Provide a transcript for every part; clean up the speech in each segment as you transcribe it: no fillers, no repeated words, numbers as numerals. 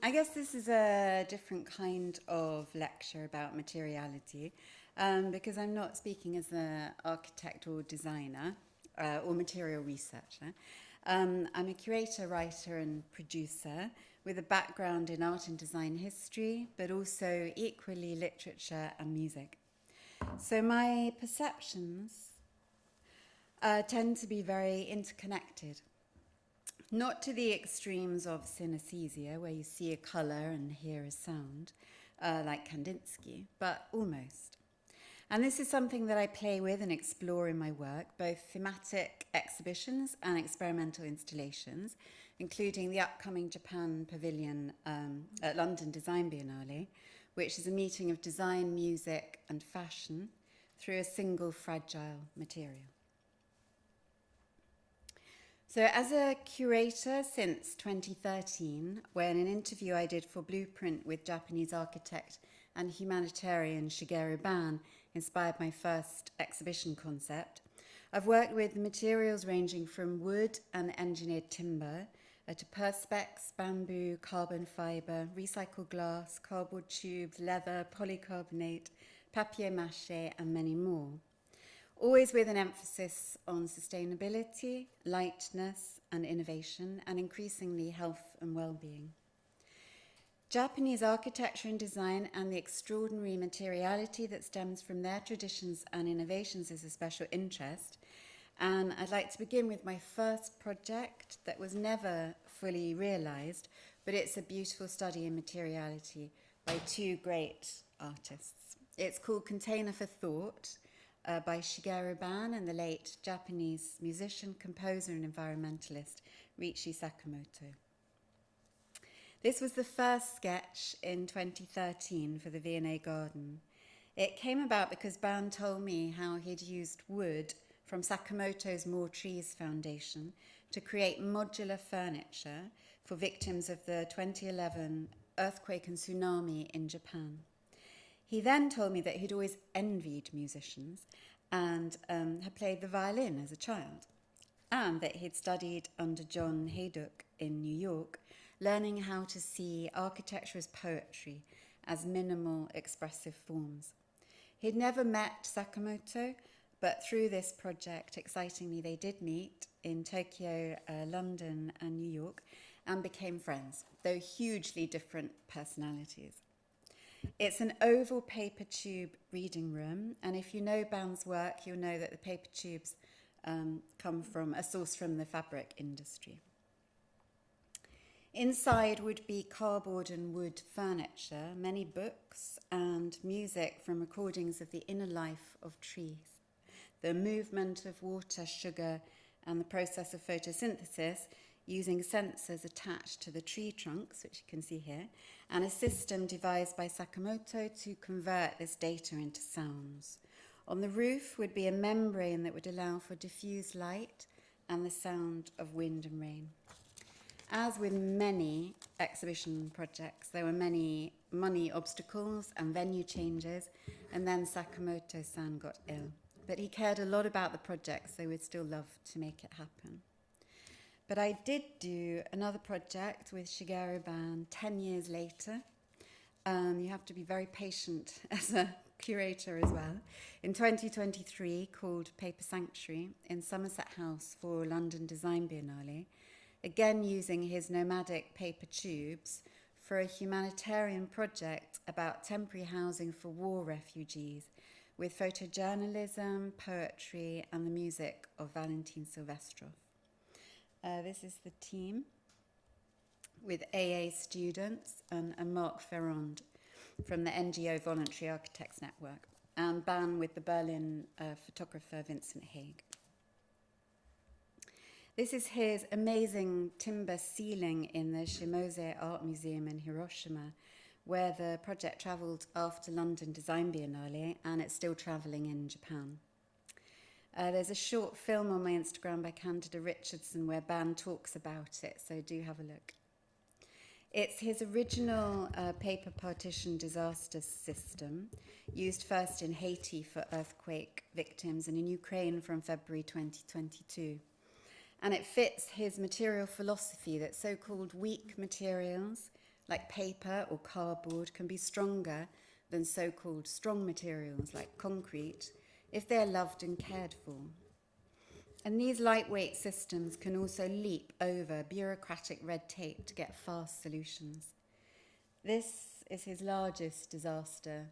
I guess this is a different kind of lecture about materiality because I'm not speaking as an architect or designer or material researcher. I'm a curator, writer and producer with a background in art and design history, but also equally literature and music. So my perceptions tend to be very interconnected. Not to the extremes of synesthesia, where you see a colour and hear a sound, like Kandinsky, but almost. And this is something that I play with and explore in my work, both thematic exhibitions and experimental installations, including the upcoming Japan Pavilion at London Design Biennale, which is a meeting of design, music and fashion through a single fragile material. So as a curator since 2013, when an interview I did for Blueprint with Japanese architect and humanitarian Shigeru Ban inspired my first exhibition concept, I've worked with materials ranging from wood and engineered timber to perspex, bamboo, carbon fibre, recycled glass, cardboard tubes, leather, polycarbonate, papier-mâché and many more. Always with an emphasis on sustainability, lightness and innovation, and increasingly health and well-being. Japanese architecture and design and the extraordinary materiality that stems from their traditions and innovations is a special interest. And I'd like to begin with my first project that was never fully realized, but it's a beautiful study in materiality by two great artists. It's called Container for Thought, by Shigeru Ban and the late Japanese musician, composer and environmentalist Riichi Sakamoto. This was the first sketch in 2013 for the V&A Garden. It came about because Ban told me how he'd used wood from Sakamoto's More Trees Foundation to create modular furniture for victims of the 2011 earthquake and tsunami in Japan. He then told me that he'd always envied musicians and had played the violin as a child, and that he'd studied under John Haydock in New York, learning how to see architecture as poetry, as minimal expressive forms. He'd never met Sakamoto, but through this project, excitingly, they did meet in Tokyo, London and New York, and became friends, though hugely different personalities. It's an oval paper tube reading room, and if you know Ban's work, you'll know that the paper tubes come from a source from the fabric industry. Inside would be cardboard and wood furniture, many books, and music from recordings of the inner life of trees, the movement of water, sugar, and the process of photosynthesis using sensors attached to the tree trunks, which you can see here, and a system devised by Sakamoto to convert this data into sounds. On the roof would be a membrane that would allow for diffuse light and the sound of wind and rain. As with many exhibition projects, there were many money obstacles and venue changes, and then Sakamoto-san got ill. But he cared a lot about the project, so we'd still love to make it happen. But I did do another project with Shigeru Ban 10 years later. You have to be very patient as a curator as well. In 2023, called Paper Sanctuary in Somerset House for London Design Biennale, again using his nomadic paper tubes for a humanitarian project about temporary housing for war refugees with photojournalism, poetry and the music of Valentin Silvestrov. This is the team with AA students and Marc Ferrand from the NGO Voluntary Architects Network, and Ban with the Berlin photographer Vincent Haig. This is his amazing timber ceiling in the Shimose Art Museum in Hiroshima, where the project travelled after London Design Biennale, and it's still travelling in Japan. There's a short film on my Instagram by Candida Richardson where Ban talks about it, so do have a look. It's his original paper partition disaster system, used first in Haiti for earthquake victims and in Ukraine from February 2022. And it fits his material philosophy that so-called weak materials like paper or cardboard, can be stronger than so-called strong materials like concrete if they're loved and cared for. And these lightweight systems can also leap over bureaucratic red tape to get fast solutions. This is his largest disaster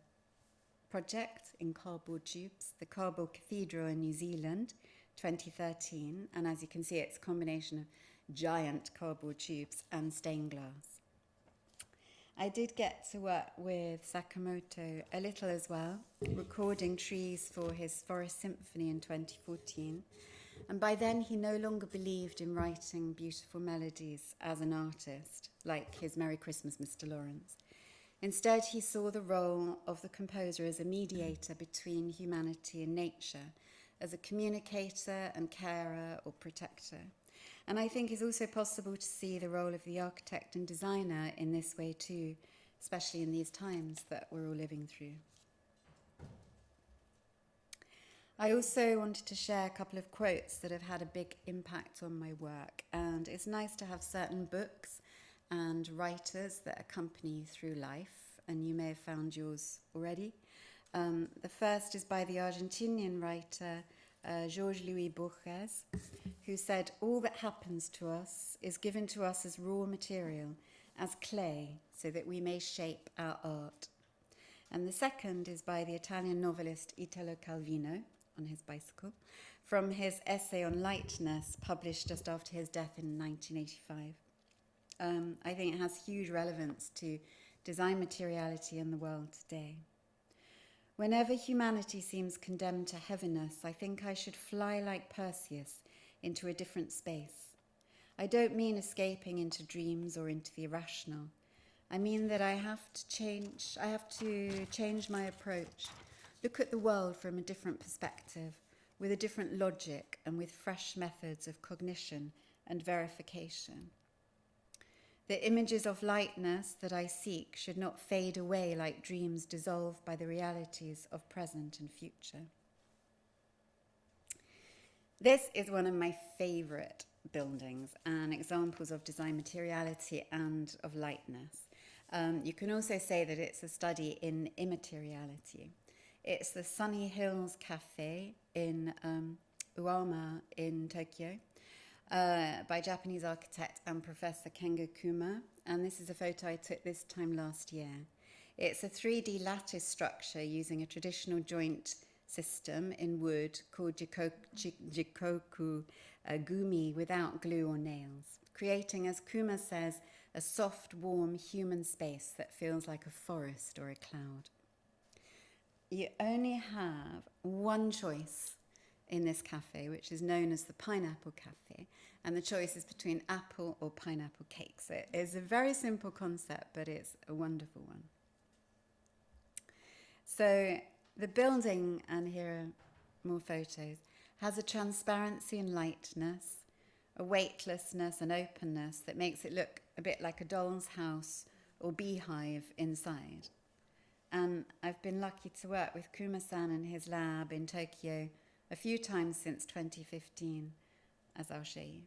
project in cardboard tubes, the Cardboard Cathedral in New Zealand, 2013. And as you can see, it's a combination of giant cardboard tubes and stained glass. I did get to work with Sakamoto a little as well, recording trees for his Forest Symphony in 2014. And by then, he no longer believed in writing beautiful melodies as an artist, like his Merry Christmas, Mr. Lawrence. Instead, he saw the role of the composer as a mediator between humanity and nature, as a communicator and carer or protector. And I think it's also possible to see the role of the architect and designer in this way too, especially in these times that we're all living through. I also wanted to share a couple of quotes that have had a big impact on my work, and it's nice to have certain books and writers that accompany through life, and you may have found yours already. The first is by the Argentinian writer Jorge Luis Borges, who said, "All that happens to us is given to us as raw material, as clay, so that we may shape our art." And the second is by the Italian novelist Italo Calvino, on his bicycle, from his essay on lightness, published just after his death in 1985. I think it has huge relevance to design materiality in the world today. "Whenever humanity seems condemned to heaviness, I think I should fly like Perseus into a different space. I don't mean escaping into dreams or into the irrational. I mean that I have to change my approach, look at the world from a different perspective, with a different logic and with fresh methods of cognition and verification. The images of lightness that I seek should not fade away like dreams dissolved by the realities of present and future." This is one of my favorite buildings and examples of design materiality and of lightness. You can also say that it's a study in immateriality. It's the Sunny Hills Cafe in Uwama in Tokyo, by Japanese architect and Professor Kengo Kuma, and this is a photo I took this time last year. It's a 3D lattice structure using a traditional joint system in wood called jikoku gumi without glue or nails, creating, as Kuma says, a soft, warm human space that feels like a forest or a cloud. You only have one choice in this cafe, which is known as the Pineapple Cafe, and the choice is between apple or pineapple cakes. So it's a very simple concept, but it's a wonderful one. So the building, and here are more photos, has a transparency and lightness, a weightlessness and openness that makes it look a bit like a doll's house or beehive inside. And I've been lucky to work with Kuma-san and his lab in Tokyo a few times since 2015, as I'll show you.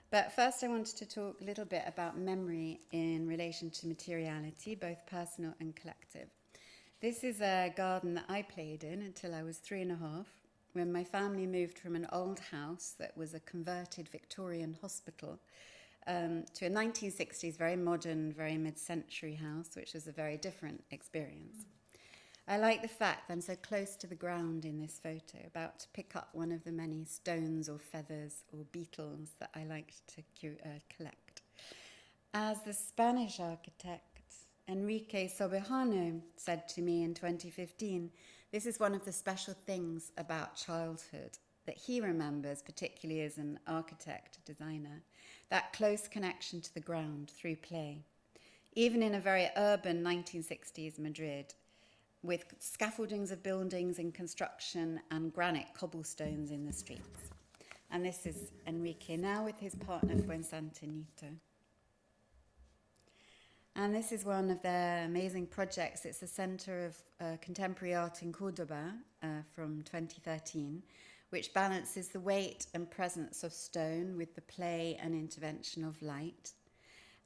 But first I wanted to talk a little bit about memory in relation to materiality, both personal and collective. This is a garden that I played in until I was 3.5, when my family moved from an old house that was a converted Victorian hospital to a 1960s, very modern, very mid-century house, which was a very different experience. I like the fact that I'm so close to the ground in this photo, about to pick up one of the many stones or feathers or beetles that I liked to collect. As the Spanish architect Enrique Sobejano said to me in 2015, this is one of the special things about childhood that he remembers, particularly as an architect, designer, that close connection to the ground through play. Even in a very urban 1960s Madrid, with scaffoldings of buildings in construction and granite cobblestones in the streets. And this is Enrique now with his partner Fuensantenito. And this is one of their amazing projects. It's the Center of Contemporary Art in Cordoba from 2013, which balances the weight and presence of stone with the play and intervention of light.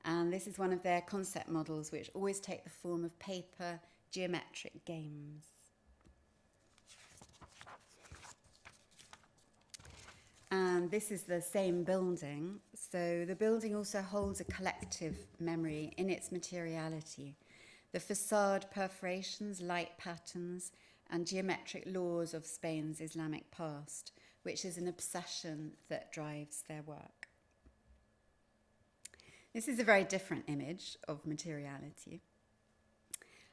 And this is one of their concept models, which always take the form of paper geometric games. And this is the same building. So the building also holds a collective memory in its materiality. The facade perforations, light patterns, and geometric laws of Spain's Islamic past, which is an obsession that drives their work. This is a very different image of materiality,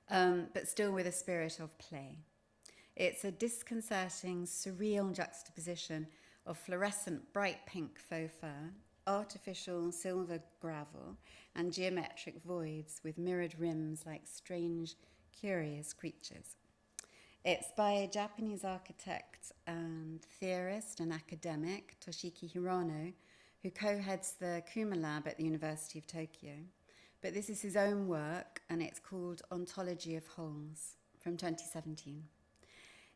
but still with a spirit of play. It's a disconcerting, surreal juxtaposition of fluorescent bright pink faux fur, artificial silver gravel, and geometric voids with mirrored rims like strange, curious creatures. It's by Japanese architect and theorist and academic Toshiki Hirano, who co-heads the KUMA Lab at the University of Tokyo. But this is his own work, and it's called Ontology of Wholes, from 2017.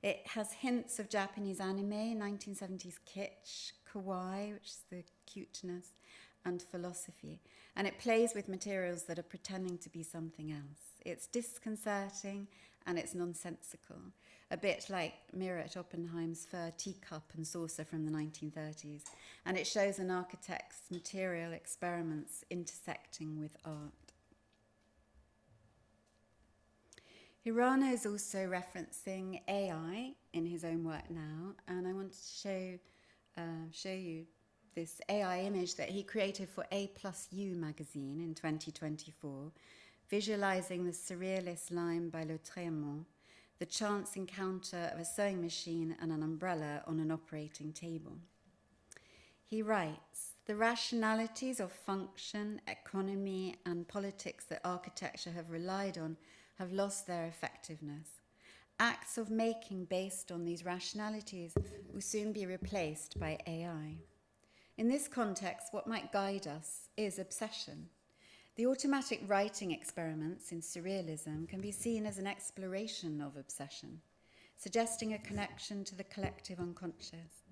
It has hints of Japanese anime, 1970s kitsch, kawaii, which is the cuteness, and philosophy. And it plays with materials that are pretending to be something else. It's disconcerting and it's nonsensical, a bit like Mirat Oppenheim's fur teacup and saucer from the 1930s. And it shows an architect's material experiments intersecting with art. Hirano is also referencing AI in his own work now, and I want to show you this AI image that he created for A+U magazine in 2024, visualizing the surrealist line by Lautréamont, the chance encounter of a sewing machine and an umbrella on an operating table. He writes, "The rationalities of function, economy, and politics that architecture have relied on have lost their effectiveness. Acts of making based on these rationalities will soon be replaced by AI. In this context, what might guide us is obsession. The automatic writing experiments in surrealism can be seen as an exploration of obsession, suggesting a connection to the collective unconscious.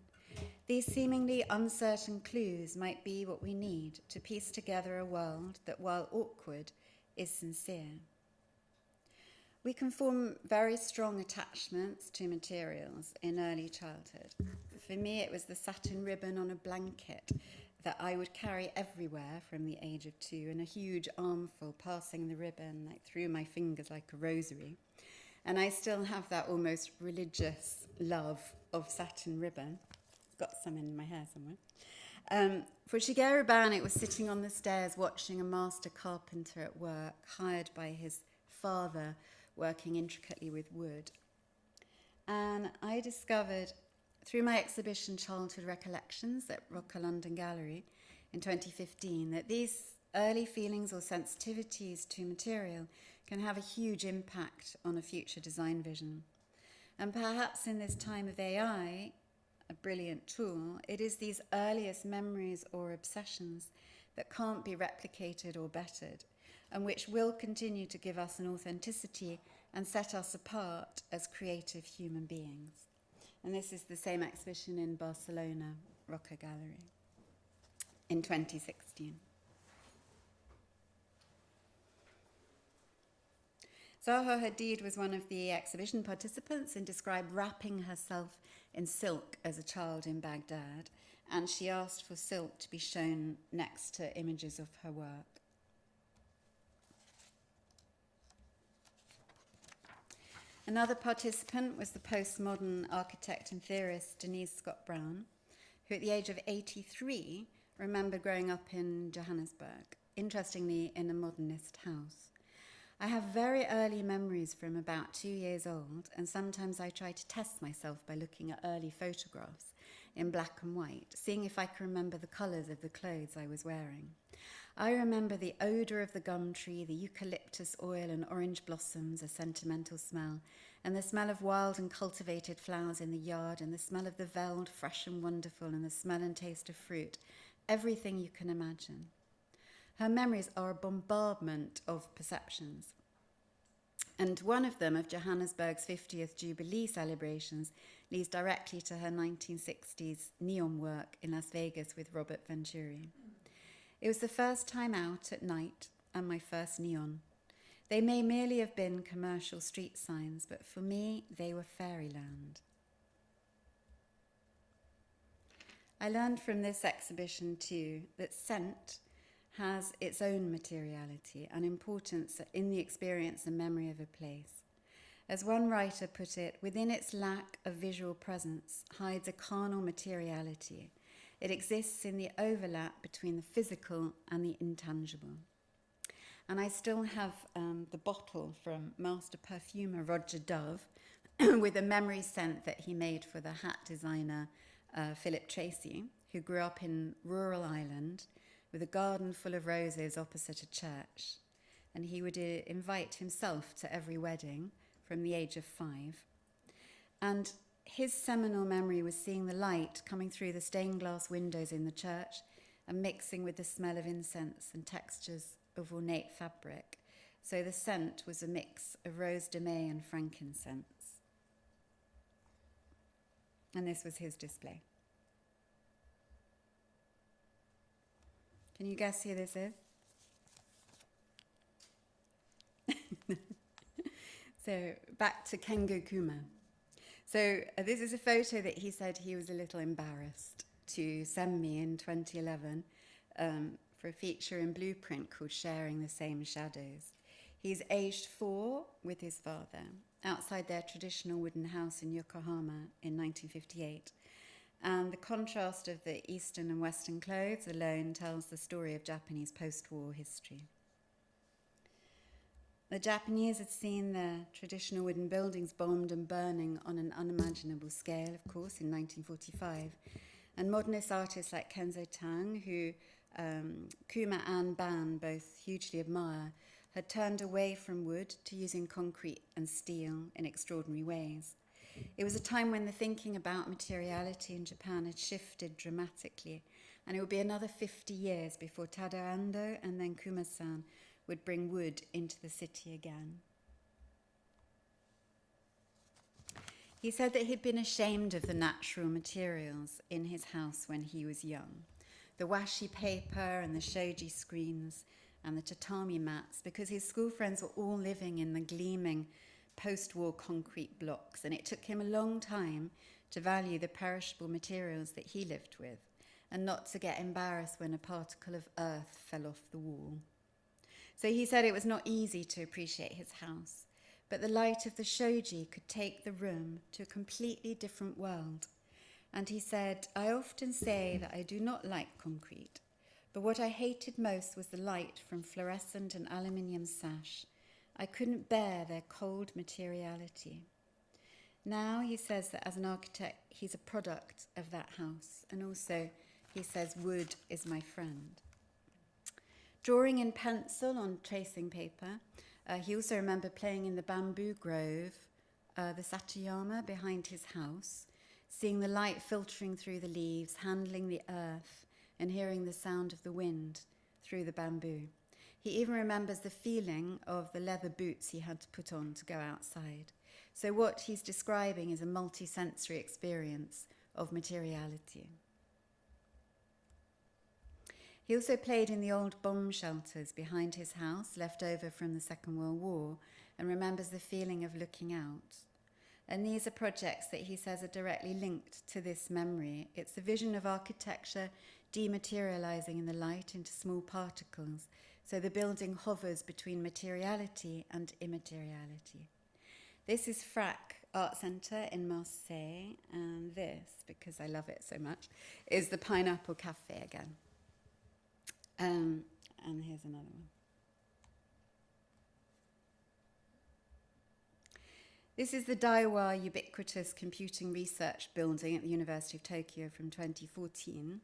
These seemingly uncertain clues might be what we need to piece together a world that, while awkward, is sincere. We can form very strong attachments to materials in early childhood. For me, it was the satin ribbon on a blanket that I would carry everywhere from the age of 2, and a huge armful passing the ribbon like through my fingers like a rosary. And I still have that almost religious love of satin ribbon. Got some in my hair somewhere. For Shigeru Ban, it was sitting on the stairs watching a master carpenter at work, hired by his father, working intricately with wood. And I discovered, through my exhibition Childhood Recollections at Rocker London Gallery in 2015, that these early feelings or sensitivities to material can have a huge impact on a future design vision. And perhaps in this time of AI, a brilliant tool, it is these earliest memories or obsessions that can't be replicated or bettered, and which will continue to give us an authenticity and set us apart as creative human beings. And this is the same exhibition in Barcelona, Roca Gallery, in 2016. Zaha Hadid was one of the exhibition participants and described wrapping herself in silk as a child in Baghdad, and she asked for silk to be shown next to images of her work. Another participant was the postmodern architect and theorist Denise Scott Brown, who at the age of 83 remembered growing up in Johannesburg, interestingly in a modernist house. I have very early memories from about 2 years old, and sometimes I try to test myself by looking at early photographs in black and white, seeing if I can remember the colours of the clothes I was wearing. I remember the odour of the gum tree, the eucalyptus oil and orange blossoms, a sentimental smell, and the smell of wild and cultivated flowers in the yard, and the smell of the veld, fresh and wonderful, and the smell and taste of fruit, everything you can imagine. Her memories are a bombardment of perceptions. And one of them, of Johannesburg's 50th Jubilee celebrations, leads directly to her 1960s neon work in Las Vegas with Robert Venturi. It was the first time out at night and my first neon. They may merely have been commercial street signs, but for me, they were fairyland. I learned from this exhibition too that scent has its own materiality and importance in the experience and memory of a place. As one writer put it, within its lack of visual presence hides a carnal materiality. It exists in the overlap between the physical and the intangible. And I still have the bottle from master perfumer Roger Dove with a memory scent that he made for the hat designer Philip Tracy, who grew up in rural Ireland with a garden full of roses opposite a church. And he would invite himself to every wedding from the age of 5. And his seminal memory was seeing the light coming through the stained glass windows in the church and mixing with the smell of incense and textures of ornate fabric. So the scent was a mix of rose de may and frankincense. And this was his display. Can you guess who this is? So back to Kengo Kuma. So this is a photo that he said he was a little embarrassed to send me in 2011 for a feature in Blueprint called Sharing the Same Shadows. He's aged 4 with his father outside their traditional wooden house in Yokohama in 1958. And the contrast of the Eastern and Western clothes alone tells the story of Japanese post-war history. The Japanese had seen their traditional wooden buildings bombed and burning on an unimaginable scale, of course, in 1945. And modernist artists like Kenzo Tang, who Kuma and Ban both hugely admire, had turned away from wood to using concrete and steel in extraordinary ways. It was a time when the thinking about materiality in Japan had shifted dramatically, and it would be another 50 years before Tadao Ando and then Kuma-san would bring wood into the city again. He said that he'd been ashamed of the natural materials in his house when he was young, the washi paper and the shoji screens and the tatami mats, because his school friends were all living in the gleaming post-war concrete blocks, and it took him a long time to value the perishable materials that he lived with and not to get embarrassed when a particle of earth fell off the wall. So he said it was not easy to appreciate his house, but the light of the shoji could take the room to a completely different world. And he said, I often say that I do not like concrete, but what I hated most was the light from fluorescent and aluminium sash. I couldn't bear their cold materiality. Now he says that as an architect, he's a product of that house. And also he says, wood is my friend. Drawing in pencil on tracing paper, he also remembered playing in the bamboo grove, the Satayama behind his house, seeing the light filtering through the leaves, handling the earth, and hearing the sound of the wind through the bamboo. He even remembers the feeling of the leather boots he had to put on to go outside. So what he's describing is a multi-sensory experience of materiality. He also played in the old bomb shelters behind his house, left over from the Second World War, and remembers the feeling of looking out. And these are projects that he says are directly linked to this memory. It's the vision of architecture dematerializing in the light into small particles, so the building hovers between materiality and immateriality. This is Frau Art Centre in Marseille, and this, because I love it so much, is the Pineapple Cafe again. And here's another one. This is the Daiwa Ubiquitous Computing Research Building at the University of Tokyo from 2014.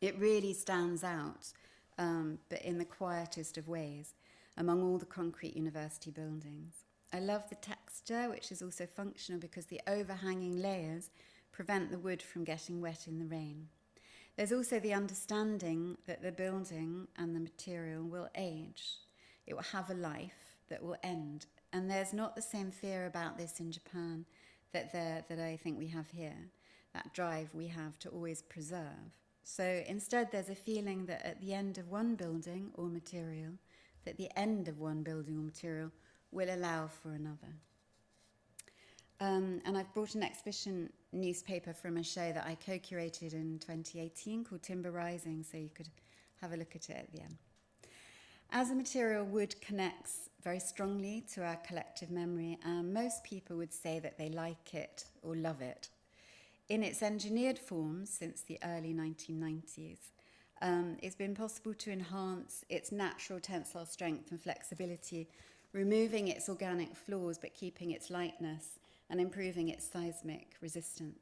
It really stands out, but in the quietest of ways, among all the concrete university buildings. I love the texture, which is also functional because the overhanging layers prevent the wood from getting wet in the rain. There's also the understanding that the building and the material will age. It will have a life that will end. And there's not the same fear about this in Japan that I think we have here, that drive we have to always preserve. So instead, there's a feeling that at the end of one building or material, that the end of one building or material will allow for another. And I've brought an exhibition newspaper from a show that I co-curated in 2018 called Timber Rising, so you could have a look at it at the end. As a material, wood connects very strongly to our collective memory, and most people would say that they like it or love it. In its engineered forms since the early 1990s, it's been possible to enhance its natural tensile strength and flexibility, removing its organic flaws but keeping its lightness and improving its seismic resistance.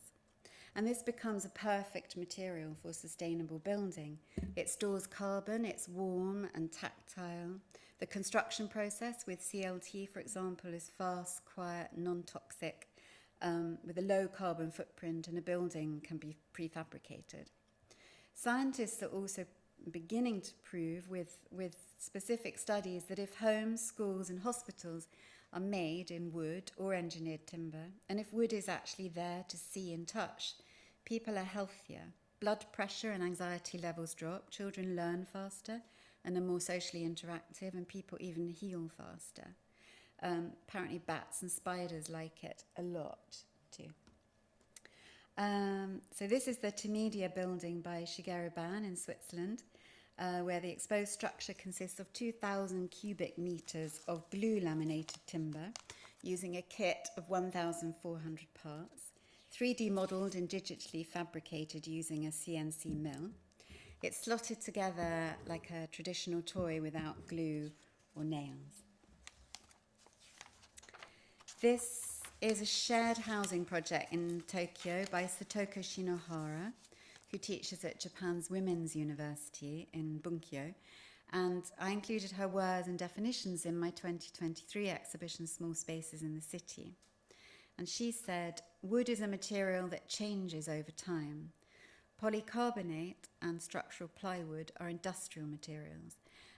And this becomes a perfect material for sustainable building. It stores carbon, it's warm and tactile. The construction process with CLT, for example, is fast, quiet, non-toxic, with a low carbon footprint, and a building can be prefabricated. Scientists are also beginning to prove with specific studies that if homes, schools and hospitals are made in wood or engineered timber, and if wood is actually there to see and touch, people are healthier. Blood pressure and anxiety levels drop, children learn faster and are more socially interactive, and people even heal faster. Apparently bats and spiders like it a lot too. So this is the Timedia building by Shigeru Ban in Switzerland, where the exposed structure consists of 2,000 cubic meters of blue laminated timber using a kit of 1,400 parts, 3D modelled and digitally fabricated using a CNC mill. It's slotted together like a traditional toy without glue or nails. This is a shared housing project in Tokyo by Satoko Shinohara, who teaches at Japan's Women's University in Bunkyo, and I included her words and definitions in my 2023 exhibition, Small Spaces in the City. And she said, wood is a material that changes over time. Polycarbonate and structural plywood are industrial materials,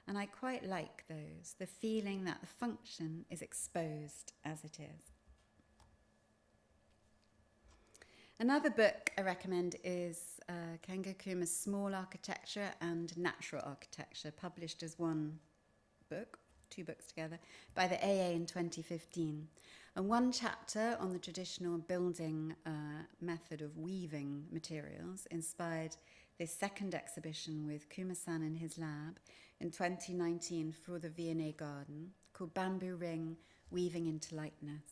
and I quite like those, the feeling that the function is exposed as it is. Another book I recommend is Kengo Kuma's Small Architecture and Natural Architecture, published as one book, two books together, by the AA in 2015. And one chapter on the traditional building method of weaving materials inspired this second exhibition with Kuma-san in his lab in 2019 for the V&A Garden, called Bamboo Ring, Weaving into Lightness.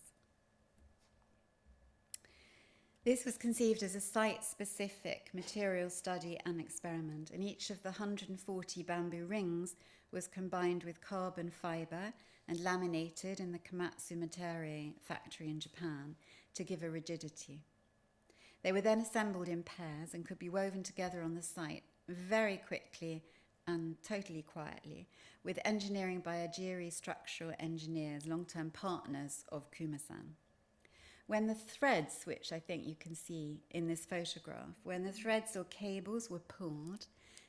This was conceived as a site-specific material study and experiment, and each of the 140 bamboo rings was combined with carbon fibre and laminated in the Komatsu Materi factory in Japan to give a rigidity. They were then assembled in pairs and could be woven together on the site very quickly and totally quietly, with engineering by Ajiri structural engineers, long-term partners of Kuma-san. When the threads, which I think you can see in this photograph, when the threads or cables were pulled,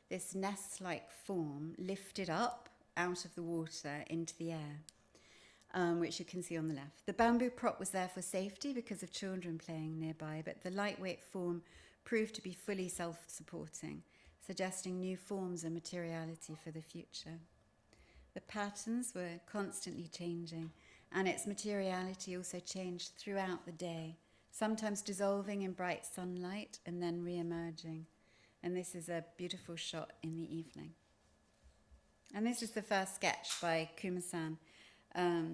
this nest-like form lifted up out of the water into the air, which you can see on the left. The bamboo prop was there for safety because of children playing nearby, but the lightweight form proved to be fully self-supporting, suggesting new forms of materiality for the future. The patterns were constantly changing, and its materiality also changed throughout the day, sometimes dissolving in bright sunlight and then re-emerging. And this is a beautiful shot in the evening. And this is the first sketch by Kuma-san,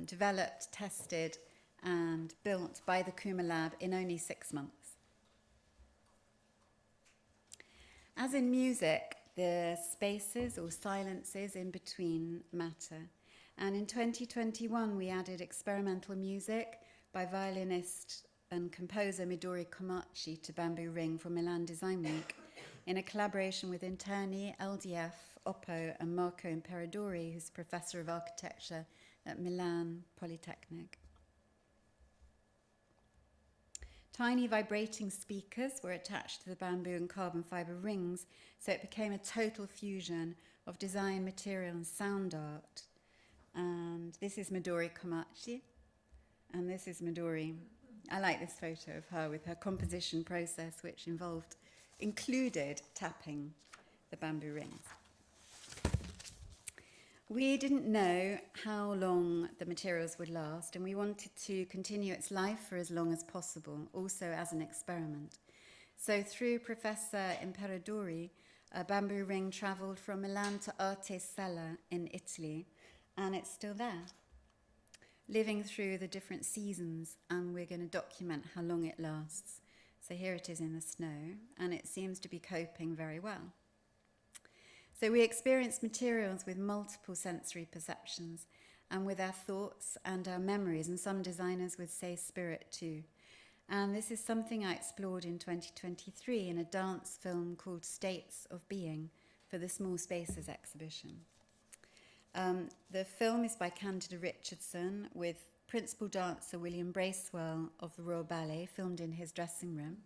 developed, tested, and built by the KUMA LAB in only 6 months. As in music, the spaces or silences in between matter. And in 2021, we added experimental music by violinist and composer Midori Komachi to Bamboo Ring for Milan Design Week in a collaboration with Interni, LDF, Oppo, and Marco Imperadori, who's Professor of Architecture at Milan Polytechnic. Tiny vibrating speakers were attached to the bamboo and carbon fibre rings, so it became a total fusion of design, material, and sound art. And this is Midori Komachi, and this is Midori. I like this photo of her with her composition process, which involved included tapping the bamboo rings. We didn't know how long the materials would last, and we wanted to continue its life for as long as possible, also as an experiment. So through Professor Imperadori, a bamboo ring travelled from Milan to Arte Sella in Italy, and it's still there, living through the different seasons, and we're going to document how long it lasts. So here it is in the snow, and it seems to be coping very well. So we experience materials with multiple sensory perceptions, and with our thoughts and our memories, and some designers would say spirit too. And this is something I explored in 2023 in a dance film called States of Being for the Small Spaces exhibition. The film is by Candida Richardson with principal dancer William Bracewell of the Royal Ballet, filmed in his dressing room.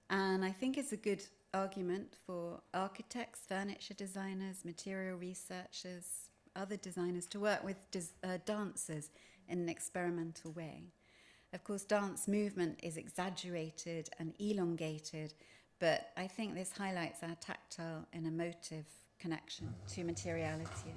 And I think it's a good argument for architects, furniture designers, material researchers, other designers to work with dancers in an experimental way. Of course, dance movement is exaggerated and elongated, but I think this highlights our tactile and emotive connection to materiality.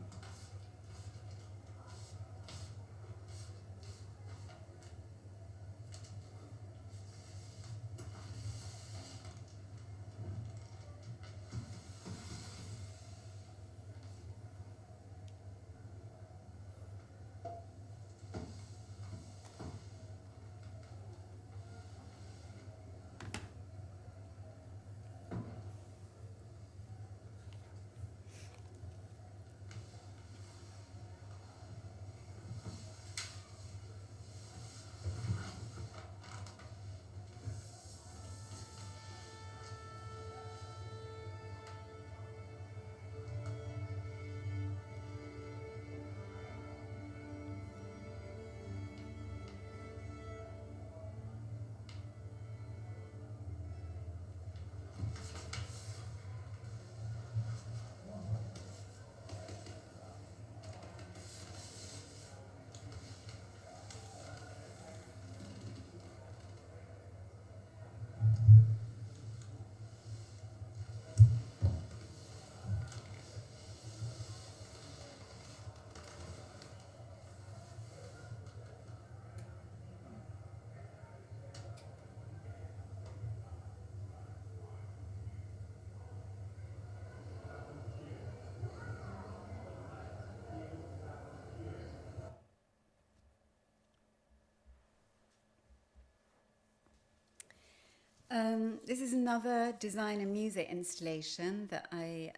This is another design and music installation that I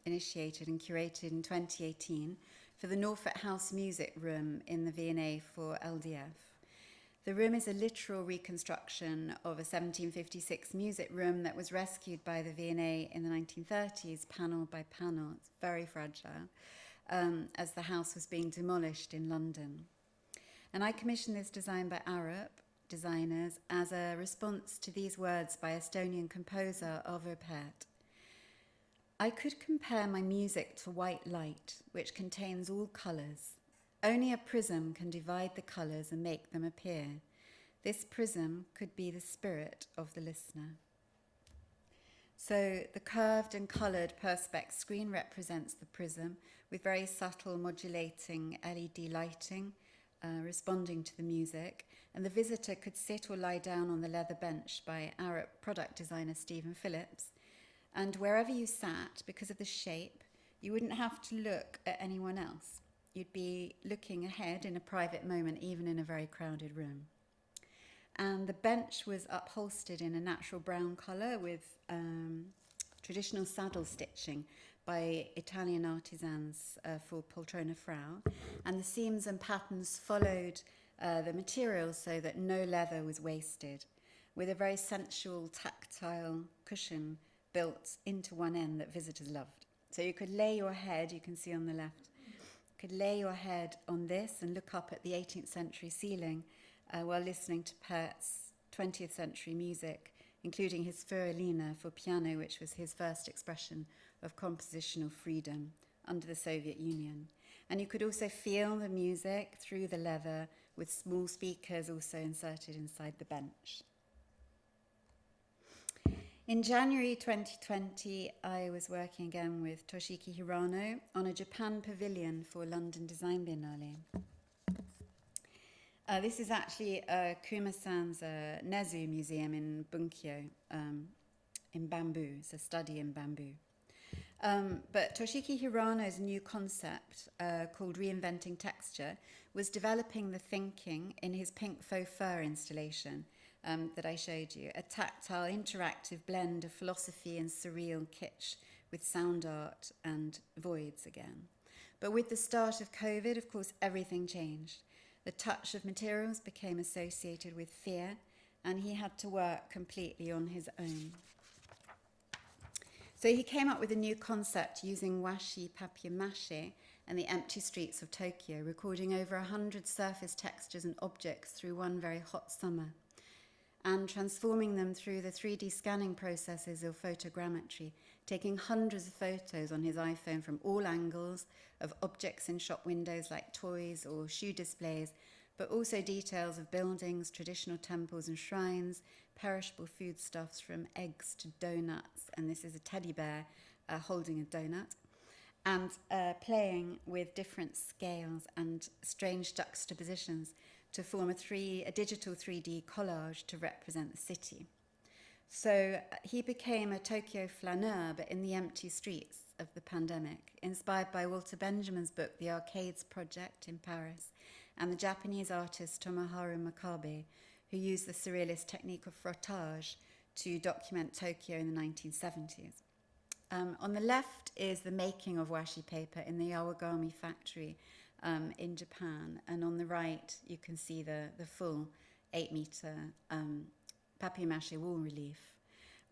initiated and curated in 2018 for the Norfolk House Music Room in the V&A for LDF. The room is a literal reconstruction of a 1756 music room that was rescued by the V&A in the 1930s, panel by panel. It's very fragile, as the house was being demolished in London. And I commissioned this design by Arab designers as a response to these words by Estonian composer Arvo Pärt. I could compare my music to white light, which contains all colours. Only a prism can divide the colours and make them appear. This prism could be the spirit of the listener. So the curved and coloured perspex screen represents the prism with very subtle modulating LED lighting, responding to the music, and the visitor could sit or lie down on the leather bench by Arab product designer Stephen Phillips. And wherever you sat, because of the shape, you wouldn't have to look at anyone else. You'd be looking ahead in a private moment, even in a very crowded room. And the bench was upholstered in a natural brown colour with traditional saddle stitching by Italian artisans for poltrona Frau. And the seams and patterns followed the materials so that no leather was wasted, with a very sensual tactile cushion built into one end that visitors loved. So you could lay your head, you can see on the left, you could lay your head on this and look up at the 18th century ceiling while listening to Pärt's 20th century music, including his Furolina for piano, which was his first expression of compositional freedom under the Soviet Union. And you could also feel the music through the leather with small speakers also inserted inside the bench. In January 2020, I was working again with Toshiki Hirano on a Japan Pavilion for London Design Biennale. This is actually Kuma-san's Nezu Museum in Bunkyo, in bamboo. It's a study in bamboo. But Toshiki Hirano's new concept, called Reinventing Texture, was developing the thinking in his pink faux fur installation that I showed you, a tactile, interactive blend of philosophy and surreal kitsch with sound art and voids again. But with the start of COVID, of course, everything changed. The touch of materials became associated with fear, and he had to work completely on his own. So he came up with a new concept using washi papier-mâché and the empty streets of Tokyo, recording over 100 surface textures and objects through one very hot summer, and transforming them through the 3D scanning processes of photogrammetry, taking hundreds of photos on his iPhone from all angles of objects in shop windows like toys or shoe displays, but also details of buildings, traditional temples and shrines, perishable foodstuffs from eggs to donuts, and this is a teddy bear holding a donut, and playing with different scales and strange juxtapositions to form a digital 3D collage to represent the city. So he became a Tokyo flaneur, but in the empty streets of the pandemic, inspired by Walter Benjamin's book, The Arcades Project in Paris, and the Japanese artist Tomoharu Makabe, who used the surrealist technique of frottage to document Tokyo in the 1970s. On the left is the making of washi paper in the Yawagami factory in Japan, and on the right you can see the full 8-meter papier-mâché wall relief.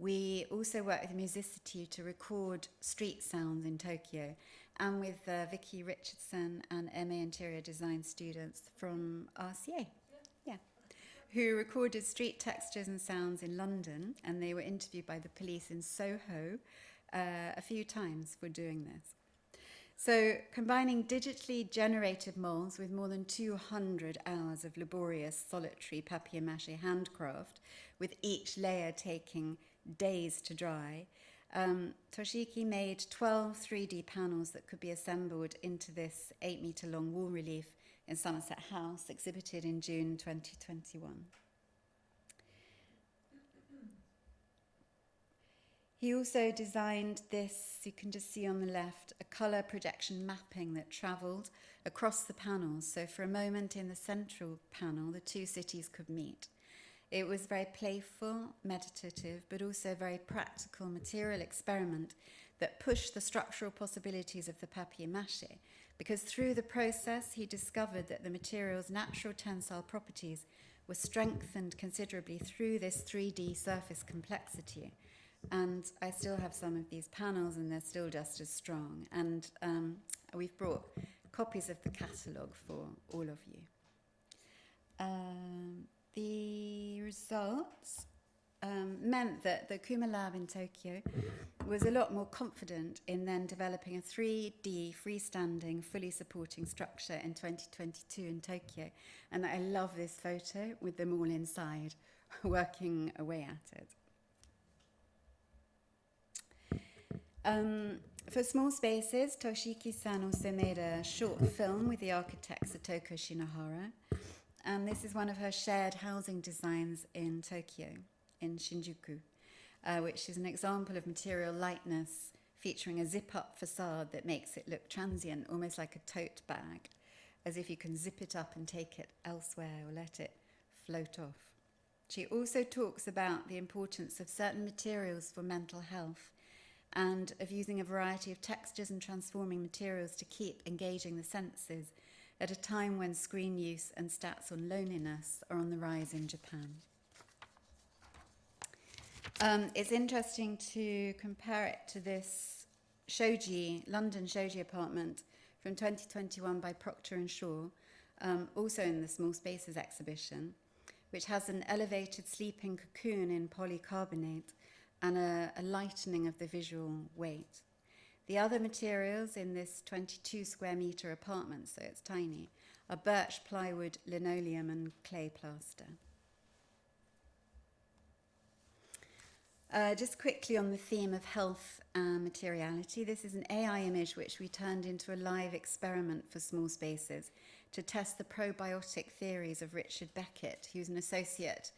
We also work with Musicity to record street sounds in Tokyo, and with Vicky Richardson and MA Interior Design students from RCA, who recorded street textures and sounds in London, and they were interviewed by the police in Soho a few times for doing this. So combining digitally generated molds with more than 200 hours of laborious solitary papier-mâché handcraft, with each layer taking days to dry, Toshiki made 12 3D panels that could be assembled into this 8-meter long wall relief in Somerset House, exhibited in June 2021. He also designed this, you can just see on the left, a colour projection mapping that travelled across the panels. So for a moment in the central panel, the two cities could meet. It was very playful, meditative, but also very practical material experiment that pushed the structural possibilities of the papier-mâché, because through the process he discovered that the material's natural tensile properties were strengthened considerably through this 3D surface complexity. And I still have some of these panels, and they're still just as strong. And we've brought copies of the catalogue for all of you. The results meant that the KUMA LAB in Tokyo was a lot more confident in then developing a 3D freestanding, fully supporting structure in 2022 in Tokyo. And I love this photo with them all inside, working away at it. For small spaces, Toshiki-san also made a short film with the architect Satoko Shinohara, and this is one of her shared housing designs in Tokyo, in Shinjuku, which is an example of material lightness, featuring a zip-up facade that makes it look transient, almost like a tote bag, as if you can zip it up and take it elsewhere or let it float off. She also talks about the importance of certain materials for mental health, and of using a variety of textures and transforming materials to keep engaging the senses at a time when screen use and stats on loneliness are on the rise in Japan. It's interesting to compare it to this London shoji apartment from 2021 by Procter & Shaw, also in the Small Spaces exhibition, which has an elevated sleeping cocoon in polycarbonate and a lightening of the visual weight. The other materials in this 22 square metre apartment, so it's tiny, are birch, plywood, linoleum and clay plaster. Just quickly on the theme of health and materiality, this is an AI image which we turned into a live experiment for small spaces to test the probiotic theories of Richard Beckett, who's an associate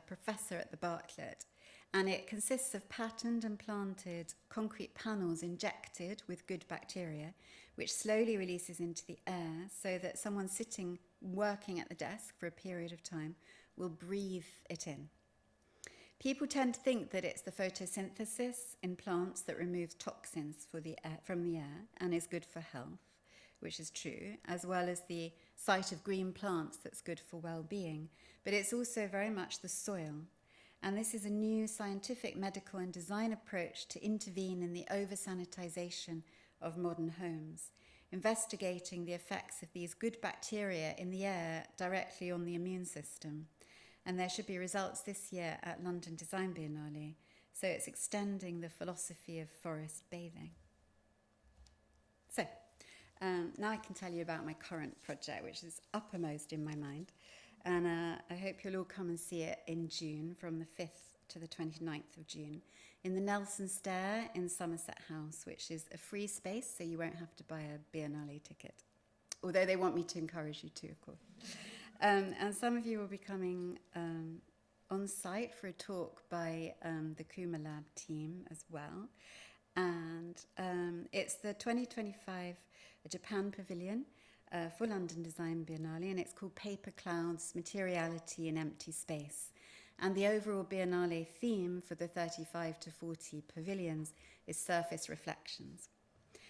professor at the Bartlett. And it consists of patterned and planted concrete panels injected with good bacteria, which slowly releases into the air so that someone sitting, working at the desk for a period of time will breathe it in. People tend to think that it's the photosynthesis in plants that removes toxins from the air and is good for health, which is true, as well as the sight of green plants that's good for well-being. But it's also very much the soil. And this is a new scientific, medical and design approach to intervene in the over-sanitization of modern homes, investigating the effects of these good bacteria in the air directly on the immune system. And there should be results this year at London Design Biennale. So it's extending the philosophy of forest bathing. So now I can tell you about my current project, which is uppermost in my mind. And I hope you'll all come and see it in June, from the 5th to the 29th of June, in the Nelson Stair in Somerset House, which is a free space, so you won't have to buy a Biennale ticket. Although they want me to encourage you to, of course. And some of you will be coming on site for a talk by the KUMA LAB team as well. And it's the 2025 Japan Pavilion for London Design Biennale, and it's called Paper Clouds, Materiality in Empty Space. And the overall Biennale theme for the 35 to 40 pavilions is surface reflections.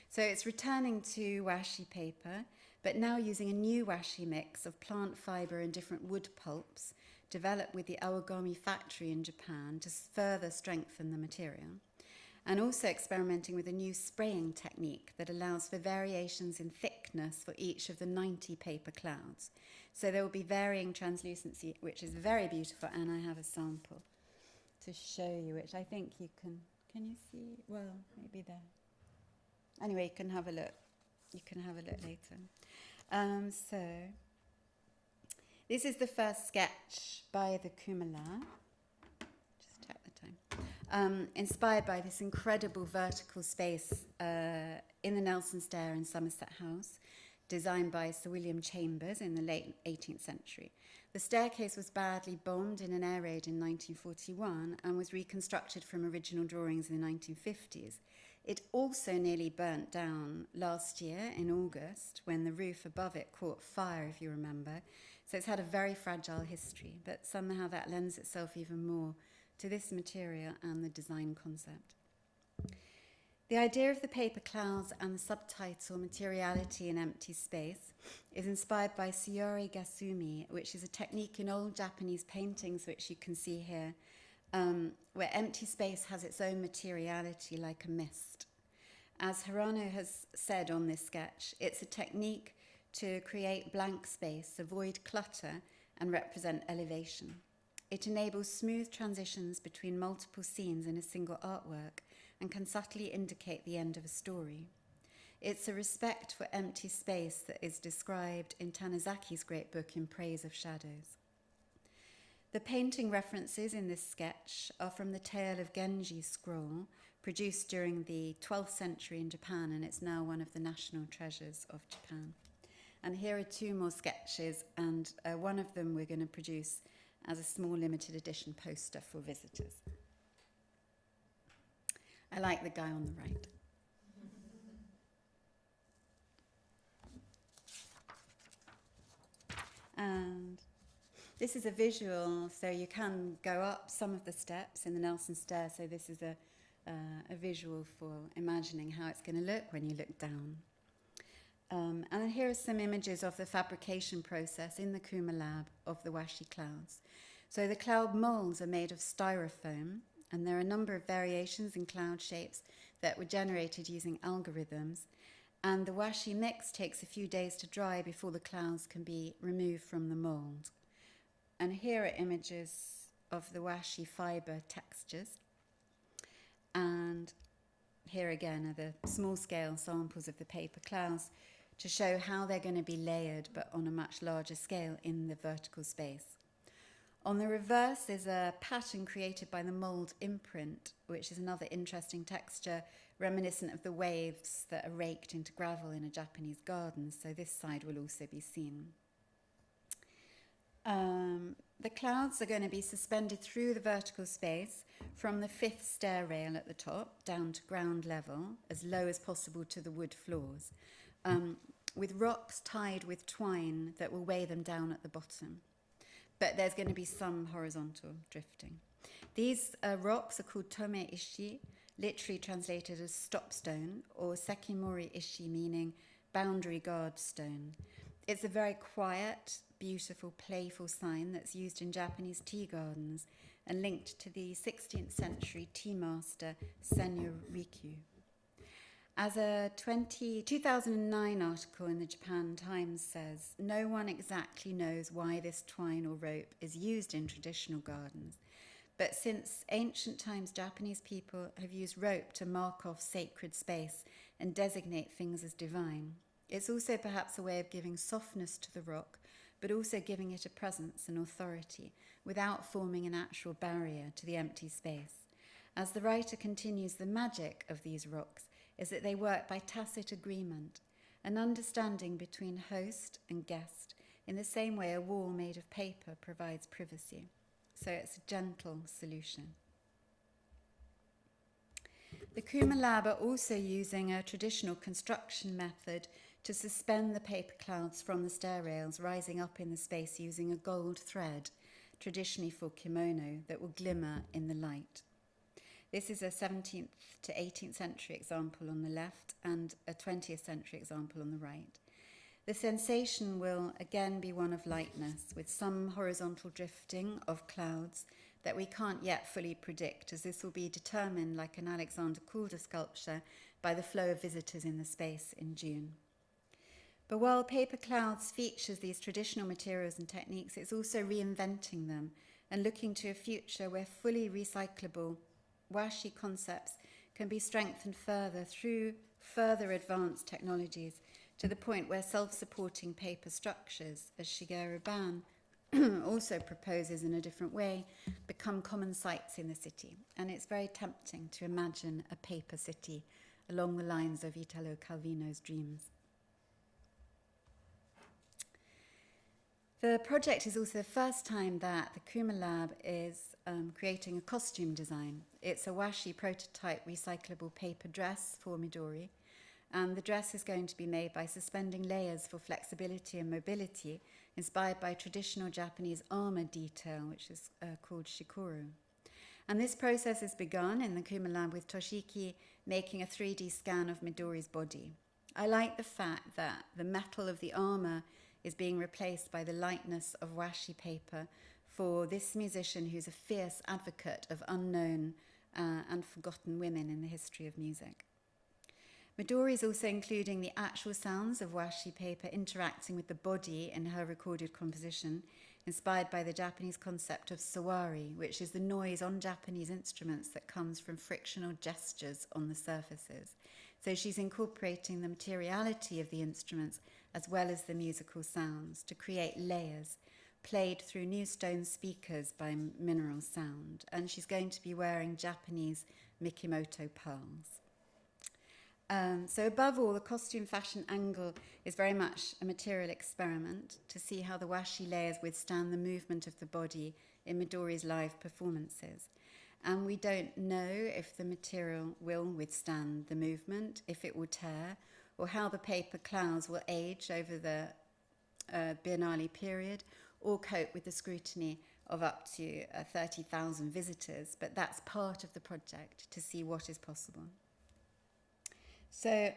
So it's returning to washi paper, but now using a new washi mix of plant fibre and different wood pulps developed with the Awagami factory in Japan to further strengthen the material. And also experimenting with a new spraying technique that allows for variations in thickness for each of the 90 paper clouds. So there will be varying translucency, which is very beautiful, and I have a sample to show you, which I think you can you see? Well, maybe there. Anyway, you can have a look. You can have a look later. So this is the first sketch by the KUMA LAB. Just check the time. Inspired by this incredible vertical space in the Nelson Stair in Somerset House, designed by Sir William Chambers in the late 18th century. The staircase was badly bombed in an air raid in 1941 and was reconstructed from original drawings in the 1950s. It also nearly burnt down last year in August when the roof above it caught fire, if you remember. So it's had a very fragile history, but somehow that lends itself even more to this material and the design concept. The idea of the paper clouds and the subtitle Materiality in Empty Space is inspired by Suyori Gasumi, which is a technique in old Japanese paintings, which you can see here, where empty space has its own materiality like a mist. As Hirano has said on this sketch, it's a technique to create blank space, avoid clutter, and represent elevation. It enables smooth transitions between multiple scenes in a single artwork and can subtly indicate the end of a story. It's a respect for empty space that is described in Tanazaki's great book In Praise of Shadows. The painting references in this sketch are from the Tale of Genji scroll, produced during the 12th century in Japan, and it's now one of the national treasures of Japan. And here are two more sketches, and one of them we're going to produce as a small limited edition poster for visitors. I like the guy on the right. And this is a visual, so you can go up some of the steps in the Nelson Stair, so this is a visual for imagining how it's going to look when you look down. And then here are some images of the fabrication process in the KUMA LAB of the washi clouds. So the cloud molds are made of styrofoam, and there are a number of variations in cloud shapes that were generated using algorithms. And the washi mix takes a few days to dry before the clouds can be removed from the mold. And here are images of the washi fiber textures. And here again are the small-scale samples of the paper clouds to show how they're going to be layered, but on a much larger scale in the vertical space. On the reverse is a pattern created by the mould imprint, which is another interesting texture reminiscent of the waves that are raked into gravel in a Japanese garden. So this side will also be seen. The clouds are going to be suspended through the vertical space from the 5th stair rail at the top down to ground level, as low as possible to the wood floors, with rocks tied with twine that will weigh them down at the bottom. But there's going to be some horizontal drifting. These rocks are called tome ishi, literally translated as stopstone, or sekimori ishi, meaning boundary guard stone. It's a very quiet, beautiful, playful sign that's used in Japanese tea gardens and linked to the 16th century tea master Senia Rikyu. As a 2009 article in the Japan Times says, no one exactly knows why this twine or rope is used in traditional gardens. But since ancient times, Japanese people have used rope to mark off sacred space and designate things as divine. It's also perhaps a way of giving softness to the rock, but also giving it a presence and authority without forming an actual barrier to the empty space. As the writer continues, the magic of these rocks is that they work by tacit agreement, an understanding between host and guest, in the same way a wall made of paper provides privacy. So it's a gentle solution. The KUMA LAB are also using a traditional construction method to suspend the paper clouds from the stair rails, rising up in the space using a gold thread, traditionally for kimono, that will glimmer in the light. This is a 17th to 18th century example on the left and a 20th century example on the right. The sensation will again be one of lightness, with some horizontal drifting of clouds that we can't yet fully predict, as this will be determined, like an Alexander Calder sculpture, by the flow of visitors in the space in June. But while paper clouds features these traditional materials and techniques, it's also reinventing them and looking to a future where fully recyclable washi concepts can be strengthened further through further advanced technologies, to the point where self-supporting paper structures, as Shigeru Ban also proposes in a different way, become common sights in the city. And it's very tempting to imagine a paper city along the lines of Italo Calvino's dreams. The project is also the first time that the KUMA LAB is creating a costume design. It's a washi prototype recyclable paper dress for Midori, and the dress is going to be made by suspending layers for flexibility and mobility, inspired by traditional Japanese armor detail, which is called shikoru. And this process has begun in the KUMA LAB with Toshiki making a 3D scan of Midori's body. I like the fact that the metal of the armor is being replaced by the lightness of washi paper for this musician who's a fierce advocate of unknown and forgotten women in the history of music. Midori is also including the actual sounds of washi paper interacting with the body in her recorded composition, inspired by the Japanese concept of sawari, which is the noise on Japanese instruments that comes from frictional gestures on the surfaces. So she's incorporating the materiality of the instruments as well as the musical sounds to create layers played through new stone speakers by mineral sound. And she's going to be wearing Japanese Mikimoto pearls. So above all, the costume fashion angle is very much a material experiment to see how the washi layers withstand the movement of the body in Midori's live performances. And we don't know if the material will withstand the movement, if it will tear, or how the paper clouds will age over the Biennale period, or cope with the scrutiny of up to 30,000 visitors. But that's part of the project, to see what is possible. So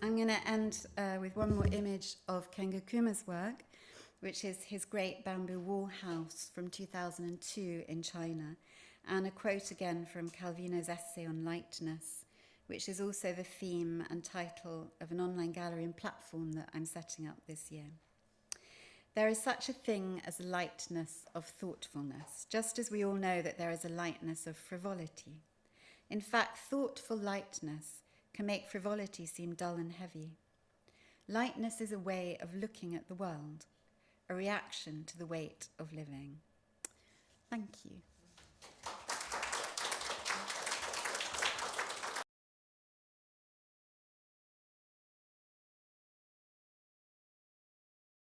I'm going to end with one more image of Kengo Kuma's work, which is his great bamboo wall house from 2002 in China, and a quote again from Calvino's essay on lightness, which is also the theme and title of an online gallery and platform that I'm setting up this year. There is such a thing as a lightness of thoughtfulness, just as we all know that there is a lightness of frivolity. In fact, thoughtful lightness can make frivolity seem dull and heavy. Lightness is a way of looking at the world, a reaction to the weight of living. Thank you.